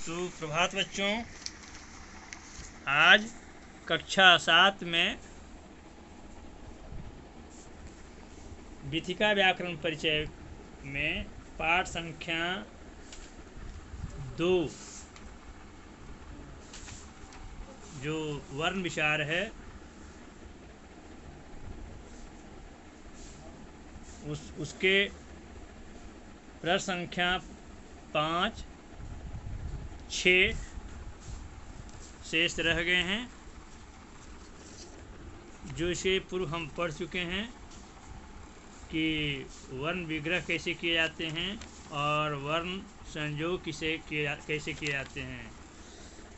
सुप्रभात बच्चों। आज कक्षा 7 में वीथिका व्याकरण परिचय में पाठ संख्या 2 जो वर्ण विचार है उसके प्रश्न संख्या 5, 6 शेष रह गए हैं, जो इसे पूर्व हम पढ़ चुके हैं कि वर्ण विग्रह कैसे किए जाते हैं और वर्ण संयोग कैसे किए जाते हैं।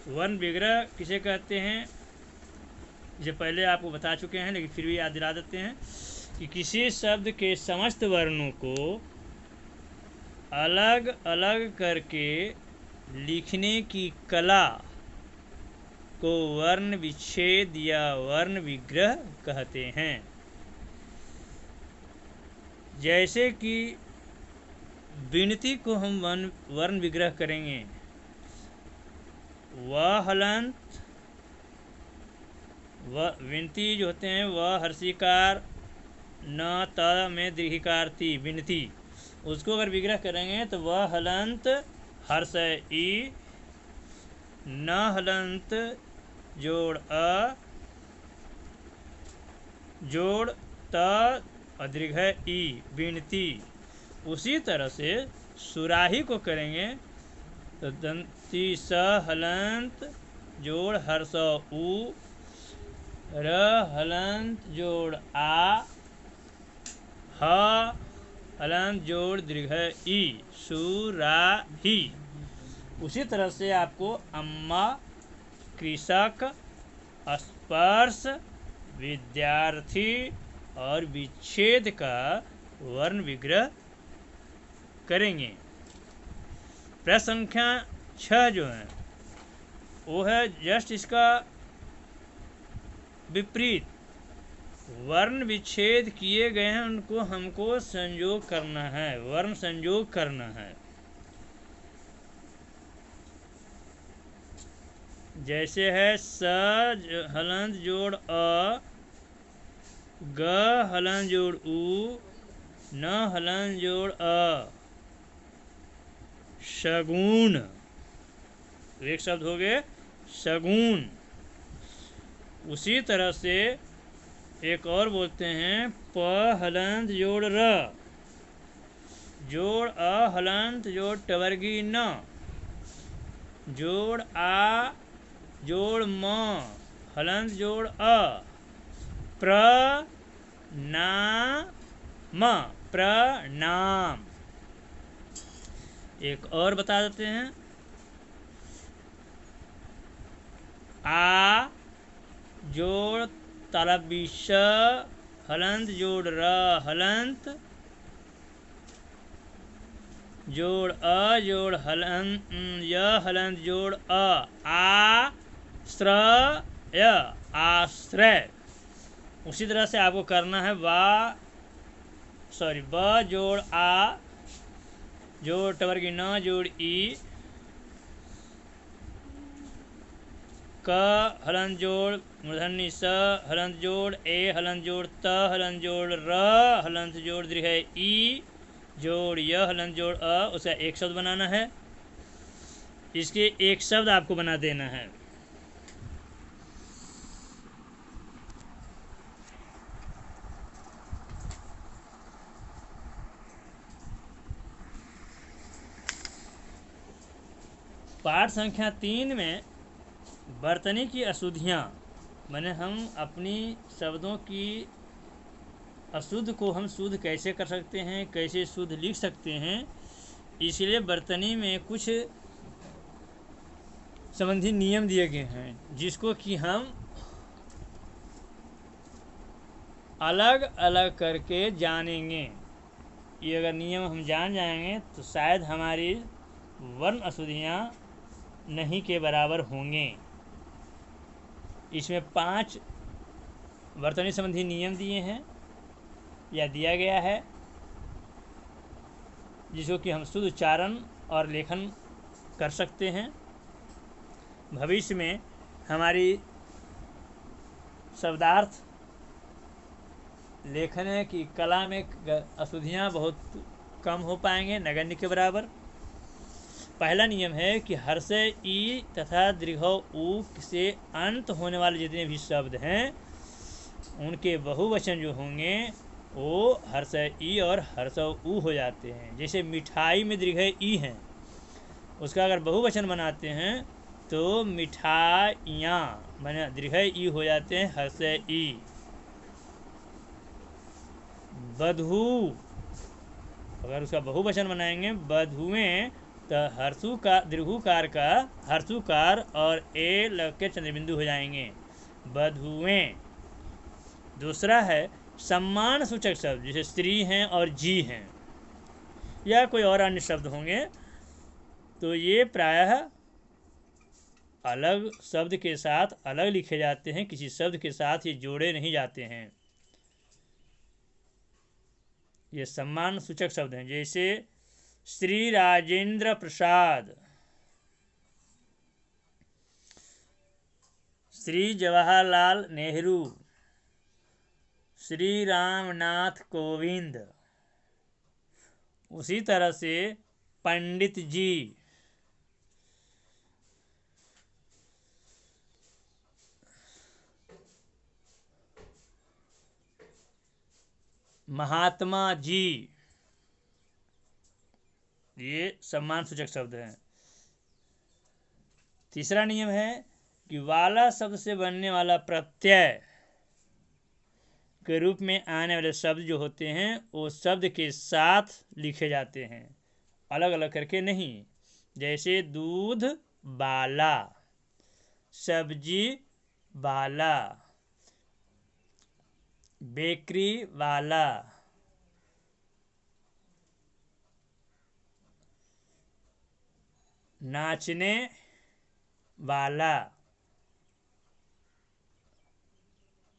वर्ण विग्रह किसे कहते हैं ये पहले आपको बता चुके हैं, लेकिन फिर भी याद दिला देते हैं कि किसी शब्द के समस्त वर्णों को अलग अलग करके लिखने की कला को वर्ण विच्छेद या वर्ण विग्रह कहते हैं। जैसे कि विनती को हम वर्ण विग्रह करेंगे, व हलंत व विनती जो होते हैं वह हर्षिकार न त में दीर्घिकार ती विनती, उसको अगर विग्रह करेंगे तो वह हलंत हर्ष ई, न हलंत जोड़ अ जोड़ त दीर्घ ई विनती। उसी तरह से सुराही को करेंगे तो दंती स हलंत जोड़ हर्ष उ, र हलंत जोड़ आ, ह हलंत जोड़ दीर्घ ई सुराही। उसी तरह से आपको अम्मा, कृषक, स्पर्श, विद्यार्थी और विच्छेद का वर्ण विग्रह करेंगे। प्रश्न संख्या 6 जो है वो है जस्ट इसका विपरीत। वर्ण विच्छेद किए गए हैं उनको हमको संयोग करना है, वर्ण संयोग करना है। जैसे है स हलंत जोड़ अ, ग हलंत जोड़ उ, न हलंत जोड़ अ, शगुन। एक शब्द हो गए शगुन। उसी तरह से एक और बोलते हैं प हलंत जोड़ र, जोड़ अ हलंत जोड़ टवर्गी न, जोड़ आ जोड़ म हलंत जोड़ अ, प्रनाम प्रणाम। एक और बता देते हैं आ जोड़ तलबिश हलंत जोड़ र हलंत जोड़ अ जोड़ हलंत य हलंत जोड़ अ, आश्रय आश्रय। उसी तरह से आपको करना है ब जोड़ आ जोड़ टवर्गी न जोड़ ई, क हलंत जोड़ मूर्धन्य स हलंत जोड़ ए हलंत जोड़ त हलंत जोड़ र हलंत जोड़ दीर्घ ई जोड़ य हलंत जोड़ अ। उसे एक शब्द बनाना है, इसके एक शब्द आपको बना देना है। पाठ संख्या 3 में वर्तनी की अशुद्धियाँ, माने हम अपनी शब्दों की अशुद्ध को हम शुद्ध कैसे कर सकते हैं, कैसे शुद्ध लिख सकते हैं, इसलिए वर्तनी में कुछ संबंधी नियम दिए गए हैं जिसको कि हम अलग अलग करके जानेंगे। ये अगर नियम हम जान जाएंगे तो शायद हमारी वर्ण अशुद्धियाँ नहीं के बराबर होंगे। इसमें 5 वर्तनी संबंधी नियम दिए हैं या दिया गया है, जिसको कि हम शुद्ध उच्चारण और लेखन कर सकते हैं। भविष्य में हमारी शब्दार्थ लेखन की कला में अशुद्धियाँ बहुत कम हो पाएंगे, नगण्य के बराबर। पहला नियम है कि हर्ष ई तथा दीर्घ ऊ से अंत होने वाले जितने भी शब्द हैं उनके बहुवचन जो होंगे वो हर्ष ई और हर्ष ऊ हो जाते हैं। जैसे मिठाई में दीर्घ ई हैं, उसका अगर बहुवचन बनाते हैं तो मिठाइयाँ माने दीर्घ ई हो जाते हैं हर्ष ई। बधू अगर उसका बहुवचन बनाएंगे बधुएं तो दीर्घुकार का हर्षुकार और ए लग के चंद्रबिंदु हो जाएंगे, बधुएं। दूसरा है सम्मान सूचक शब्द, जैसे स्त्री हैं और जी हैं या कोई और अन्य शब्द होंगे, तो ये प्रायः अलग शब्द के साथ अलग लिखे जाते हैं, किसी शब्द के साथ ये जोड़े नहीं जाते हैं। ये सम्मान सूचक शब्द हैं। जैसे श्री राजेंद्र प्रसाद, श्री जवाहरलाल नेहरू, श्री रामनाथ कोविंद। उसी तरह से पंडित जी, महात्मा जी, ये सम्मान सूचक शब्द हैं। तीसरा नियम है कि वाला शब्द से बनने वाला प्रत्यय के रूप में आने वाले शब्द जो होते हैं वो शब्द के साथ लिखे जाते हैं, अलग अलग करके नहीं। जैसे दूध बाला, सब्जी वाला, बेकरी वाला, नाचने वाला।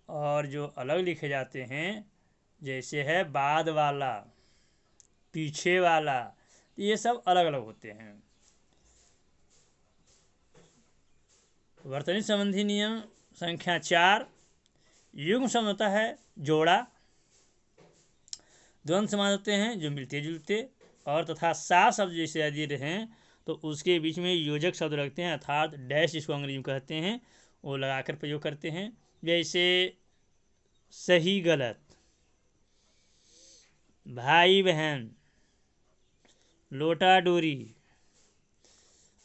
और जो अलग लिखे जाते हैं जैसे है बाद वाला, पीछे वाला, ये सब अलग अलग होते हैं। वर्तनी संबंधी नियम संख्या 4। युग्म शब्द होता है जोड़ा, द्वंद्व समास होते हैं जो मिलते जुलते, और तथा सा शब्द जैसे यदि रहें तो उसके बीच में योजक शब्द रखते हैं, अर्थात डैश जिसको अंग्रेजी में कहते हैं, वो लगाकर प्रयोग करते हैं। जैसे सही गलत, भाई बहन, लोटा डोरी,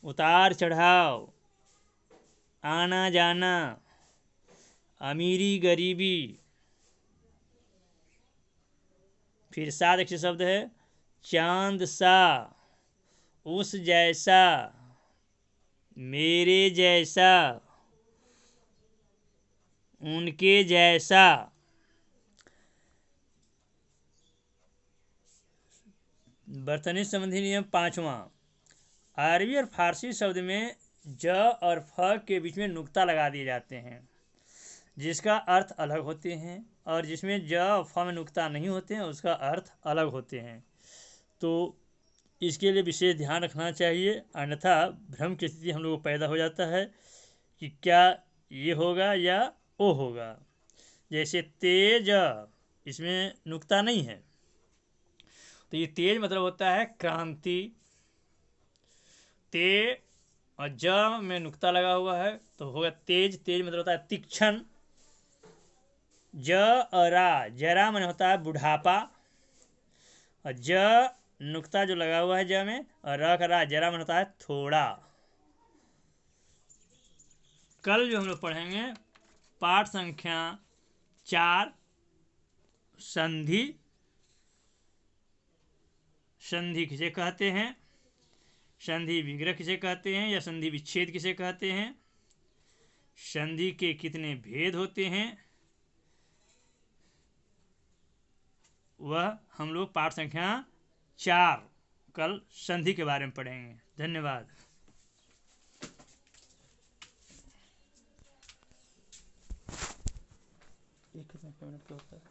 उतार चढ़ाव, आना जाना, अमीरी गरीबी। फिर 7 अक्षर शब्द है चांद सा, उस जैसा, मेरे जैसा, उनके जैसा। वर्तनी संबंधी नियम 5वां। अरबी और फारसी शब्द में ज और फ के बीच में नुक्ता लगा दिए जाते हैं जिसका अर्थ अलग होते हैं, और जिसमें ज और फ में नुक्ता नहीं होते हैं उसका अर्थ अलग होते हैं। तो इसके लिए विशेष ध्यान रखना चाहिए, अन्यथा भ्रम की स्थिति हम लोगों को पैदा हो जाता है कि क्या ये होगा या वो होगा। जैसे तेज, इसमें नुक्ता नहीं है तो ये तेज मतलब होता है क्रांति। ते और ज में नुक्ता लगा हुआ है तो होगा तेज, तेज मतलब होता है तीक्ष्ण। ज और रा, जरा मन होता है बुढ़ापा, और ज नुक्ता जो लगा हुआ है ज में, और र का रा, जरा मन होता है थोड़ा। कल जो हम लोग पढ़ेंगे पाठ संख्या 4 संधि। संधि किसे कहते हैं, संधि विग्रह किसे कहते हैं, या संधि विच्छेद किसे कहते हैं, संधि के कितने भेद होते हैं, वह हम लोग पाठ संख्या 4 कल संधि के बारे में पढ़ेंगे। धन्यवाद। एक मिनट होता है।